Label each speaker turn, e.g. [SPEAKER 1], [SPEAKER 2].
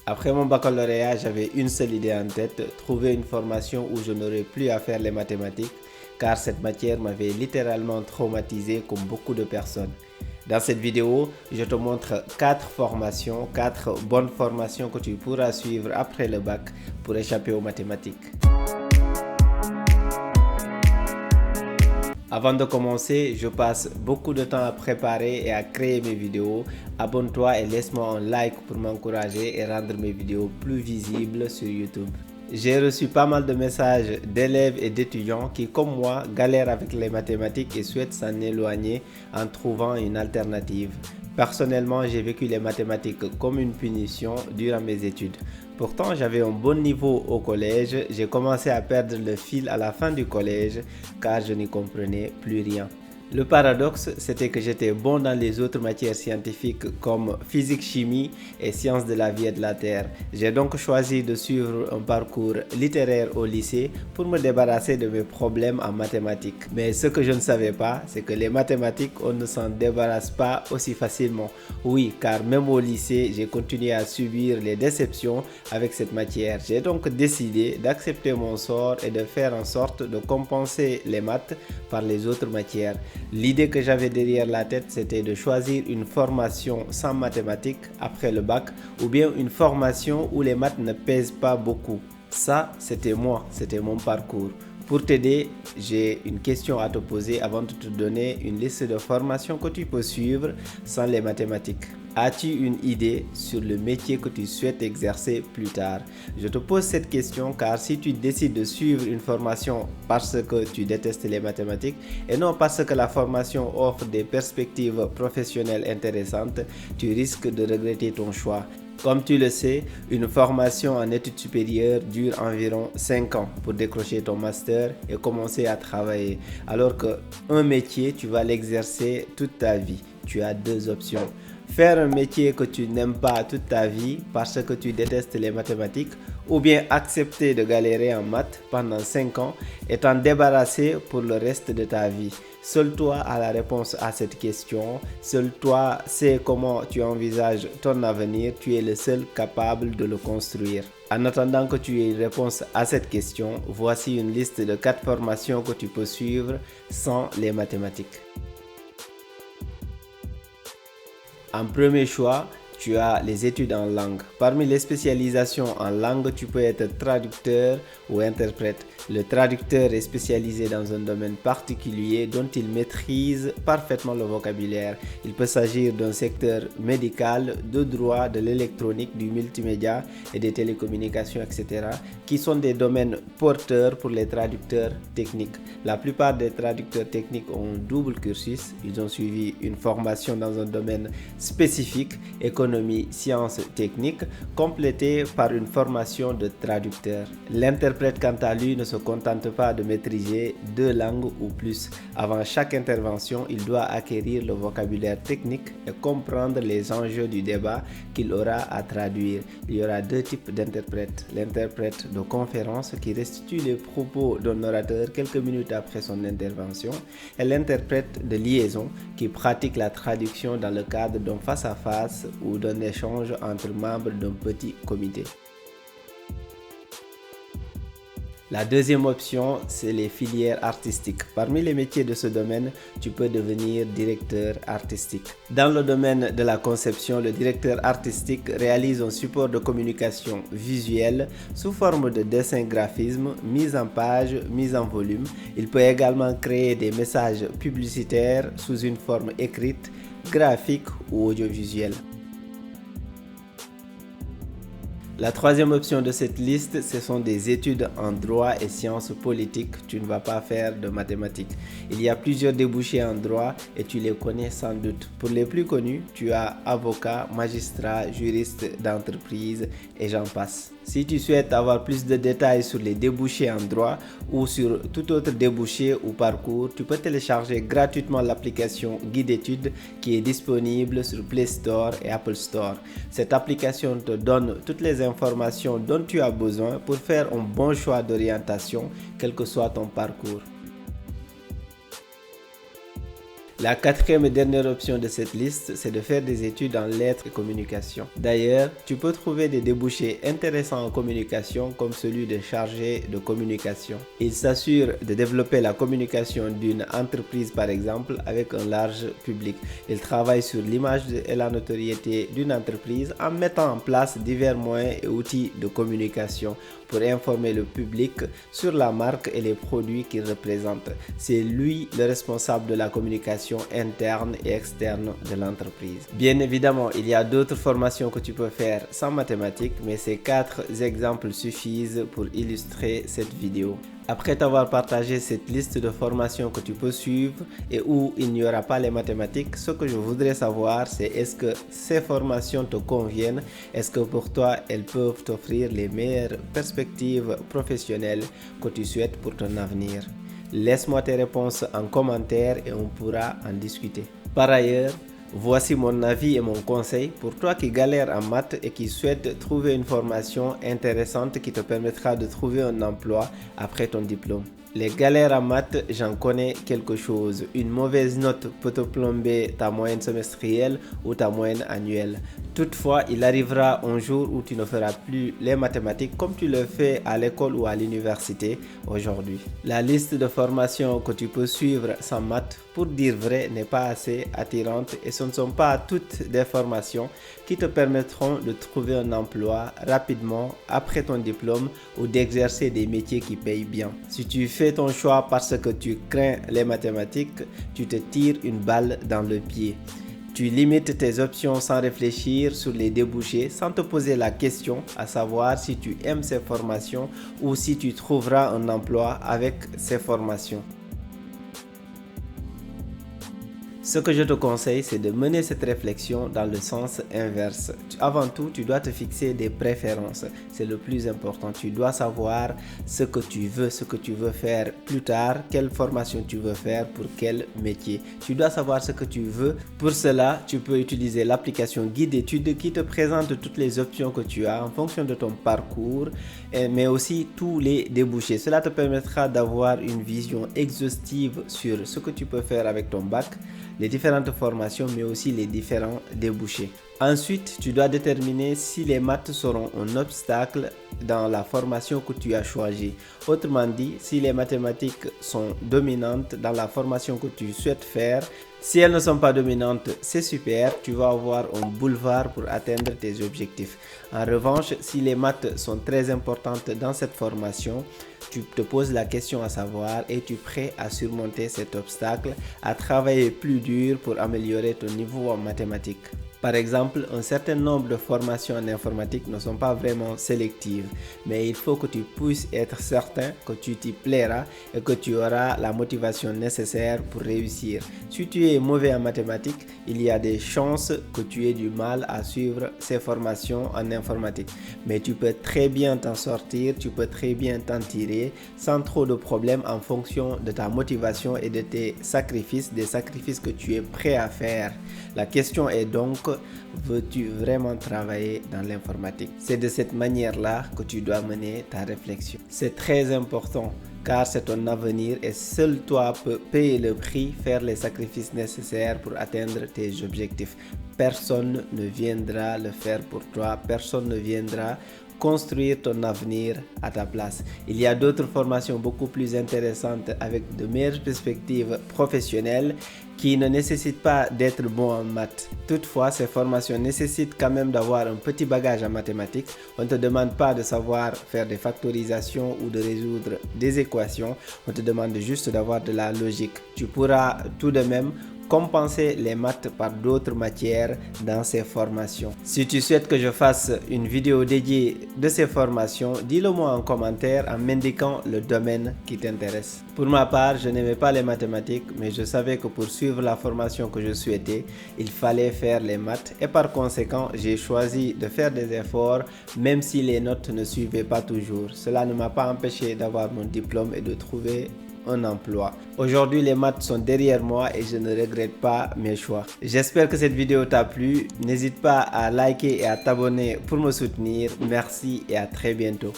[SPEAKER 1] Après mon baccalauréat, j'avais une seule idée en tête, trouver une formation où je n'aurais plus à faire les mathématiques, car cette matière m'avait littéralement traumatisé comme beaucoup de personnes. Dans cette vidéo, je te montre 4 formations, 4 bonnes formations que tu pourras suivre après le bac pour échapper aux mathématiques. Avant de commencer, je passe beaucoup de temps à préparer et à créer mes vidéos. Abonne-toi et laisse-moi un like pour m'encourager et rendre mes vidéos plus visibles sur YouTube. J'ai reçu pas mal de messages d'élèves et d'étudiants qui, comme moi, galèrent avec les mathématiques et souhaitent s'en éloigner en trouvant une alternative. Personnellement, j'ai vécu les mathématiques comme une punition durant mes études. Pourtant, j'avais un bon niveau au collège. J'ai commencé à perdre le fil à la fin du collège car je n'y comprenais plus rien. Le paradoxe, c'était que j'étais bon dans les autres matières scientifiques comme physique, chimie et sciences de la vie et de la terre. J'ai donc choisi de suivre un parcours littéraire au lycée pour me débarrasser de mes problèmes en mathématiques. Mais ce que je ne savais pas, c'est que les mathématiques, on ne s'en débarrasse pas aussi facilement. Oui, car même au lycée, j'ai continué à subir les déceptions avec cette matière. J'ai donc décidé d'accepter mon sort et de faire en sorte de compenser les maths par les autres matières. L'idée que j'avais derrière la tête, c'était de choisir une formation sans mathématiques après le bac ou bien une formation où les maths ne pèsent pas beaucoup. Ça, c'était moi, c'était mon parcours. Pour t'aider, j'ai une question à te poser avant de te donner une liste de formations que tu peux suivre sans les mathématiques. As-tu une idée sur le métier que tu souhaites exercer plus tard? Je te pose cette question car si tu décides de suivre une formation parce que tu détestes les mathématiques et non parce que la formation offre des perspectives professionnelles intéressantes, tu risques de regretter ton choix. Comme tu le sais, une formation en études supérieures dure environ 5 ans pour décrocher ton master et commencer à travailler. Alors qu'un métier, tu vas l'exercer toute ta vie. Tu as deux options. Faire un métier que tu n'aimes pas toute ta vie parce que tu détestes les mathématiques ou bien accepter de galérer en maths pendant 5 ans et t'en débarrasser pour le reste de ta vie. Seul toi a la réponse à cette question. Seul toi sais comment tu envisages ton avenir. Tu es le seul capable de le construire. En attendant que tu aies une réponse à cette question, voici une liste de 4 formations que tu peux suivre sans les mathématiques. En premier choix, tu as les études en langue. Parmi les spécialisations en langue, tu peux être traducteur ou interprète. Le traducteur est spécialisé dans un domaine particulier dont il maîtrise parfaitement le vocabulaire. Il peut s'agir d'un secteur médical, de droit, de l'électronique, du multimédia et des télécommunications, etc., qui sont des domaines porteurs pour les traducteurs techniques. La plupart des traducteurs techniques ont un double cursus. Ils ont suivi une formation dans un domaine spécifique, économie, sciences, techniques, complétée par une formation de traducteur. L'interprète, quant à lui, ne se contente pas de maîtriser 2 langues ou plus. Avant chaque intervention, il doit acquérir le vocabulaire technique et comprendre les enjeux du débat qu'il aura à traduire. Il y aura 2 types d'interprètes. L'interprète de conférence qui restitue les propos d'un orateur quelques minutes après son intervention et l'interprète de liaison qui pratique la traduction dans le cadre d'un face-à-face ou d'un échange entre membres d'un petit comité. La deuxième option, c'est les filières artistiques. Parmi les métiers de ce domaine, tu peux devenir directeur artistique. Dans le domaine de la conception, le directeur artistique réalise un support de communication visuelle sous forme de dessin graphisme, mise en page, mise en volume. Il peut également créer des messages publicitaires sous une forme écrite, graphique ou audiovisuelle. La troisième option de cette liste, ce sont des études en droit et sciences politiques. Tu ne vas pas faire de mathématiques. Il y a plusieurs débouchés en droit et tu les connais sans doute. Pour les plus connus, tu as avocat, magistrat, juriste d'entreprise et j'en passe. Si tu souhaites avoir plus de détails sur les débouchés en droit ou sur tout autre débouché ou parcours, tu peux télécharger gratuitement l'application Guide Études qui est disponible sur Play Store et Apple Store. Cette application te donne toutes les informations dont tu as besoin pour faire un bon choix d'orientation, quel que soit ton parcours. La quatrième et dernière option de cette liste, c'est de faire des études en lettres et communication. D'ailleurs, tu peux trouver des débouchés intéressants en communication comme celui de chargé de communication. Il s'assure de développer la communication d'une entreprise par exemple avec un large public. Il travaille sur l'image et la notoriété d'une entreprise en mettant en place divers moyens et outils de communication pour informer le public sur la marque et les produits qu'il représente. C'est lui le responsable de la communication interne et externe de l'entreprise. Bien évidemment, il y a d'autres formations que tu peux faire sans mathématiques, mais ces 4 exemples suffisent pour illustrer cette vidéo. Après t'avoir partagé cette liste de formations que tu peux suivre et où il n'y aura pas les mathématiques, ce que je voudrais savoir, c'est est-ce que ces formations te conviennent? Est-ce que pour toi, elles peuvent t'offrir les meilleures perspectives professionnelles que tu souhaites pour ton avenir? Laisse-moi tes réponses en commentaire et on pourra en discuter. Par ailleurs, voici mon avis et mon conseil pour toi qui galères en maths et qui souhaite trouver une formation intéressante qui te permettra de trouver un emploi après ton diplôme. Les galères en maths, j'en connais quelque chose. Une mauvaise note peut te plomber ta moyenne semestrielle ou ta moyenne annuelle. Toutefois, il arrivera un jour où tu ne feras plus les mathématiques comme tu le fais à l'école ou à l'université aujourd'hui. La liste de formations que tu peux suivre sans maths, pour dire vrai, n'est pas assez attirante et ce ne sont pas toutes des formations qui te permettront de trouver un emploi rapidement après ton diplôme ou d'exercer des métiers qui payent bien. Si tu fais ton choix parce que tu crains les mathématiques, tu te tires une balle dans le pied. Tu limites tes options sans réfléchir sur les débouchés, sans te poser la question à savoir si tu aimes ces formations ou si tu trouveras un emploi avec ces formations. Ce que je te conseille, c'est de mener cette réflexion dans le sens inverse. Avant tout, tu dois te fixer des préférences. C'est le plus important. Tu dois savoir ce que tu veux faire plus tard, quelle formation tu veux faire pour quel métier. Tu dois savoir ce que tu veux. Pour cela, tu peux utiliser l'application Guide d'études qui te présente toutes les options que tu as en fonction de ton parcours, mais aussi tous les débouchés. Cela te permettra d'avoir une vision exhaustive sur ce que tu peux faire avec ton bac, les différentes formations, mais aussi les différents débouchés. Ensuite, tu dois déterminer si les maths seront un obstacle dans la formation que tu as choisie. Autrement dit, si les mathématiques sont dominantes dans la formation que tu souhaites faire. Si elles ne sont pas dominantes, c'est super, tu vas avoir un boulevard pour atteindre tes objectifs. En revanche, si les maths sont très importantes dans cette formation, tu te poses la question à savoir, es-tu prêt à surmonter cet obstacle, à travailler plus dur pour améliorer ton niveau en mathématiques? Par exemple, un certain nombre de formations en informatique ne sont pas vraiment sélectives, mais il faut que tu puisses être certain que tu t'y plairas et que tu auras la motivation nécessaire pour réussir. Si tu es mauvais en mathématiques, il y a des chances que tu aies du mal à suivre ces formations en informatique. Mais tu peux très bien t'en sortir, tu peux très bien t'en tirer sans trop de problèmes en fonction de ta motivation et de tes sacrifices, des sacrifices que tu es prêt à faire. La question est donc, veux-tu vraiment travailler dans l'informatique? C'est de cette manière-là que tu dois mener ta réflexion. C'est très important car c'est ton avenir et seul toi peux payer le prix, faire les sacrifices nécessaires pour atteindre tes objectifs. Personne ne viendra le faire pour toi, personne ne viendra construire ton avenir à ta place. Il y a d'autres formations beaucoup plus intéressantes avec de meilleures perspectives professionnelles qui ne nécessitent pas d'être bon en maths. Toutefois, ces formations nécessitent quand même d'avoir un petit bagage en mathématiques. On ne te demande pas de savoir faire des factorisations ou de résoudre des équations. On te demande juste d'avoir de la logique. Tu pourras tout de même compenser les maths par d'autres matières dans ces formations. Si tu souhaites que je fasse une vidéo dédiée de ces formations, dis-le moi en commentaire en m'indiquant le domaine qui t'intéresse. Pour ma part, je n'aimais pas les mathématiques, mais je savais que pour suivre la formation que je souhaitais, il fallait faire les maths et par conséquent, j'ai choisi de faire des efforts même si les notes ne suivaient pas toujours. Cela ne m'a pas empêché d'avoir mon diplôme et de trouver un emploi. Aujourd'hui, les maths sont derrière moi et je ne regrette pas mes choix. J'espère que cette vidéo t'a plu. N'hésite pas à liker et à t'abonner pour me soutenir. Merci et à très bientôt.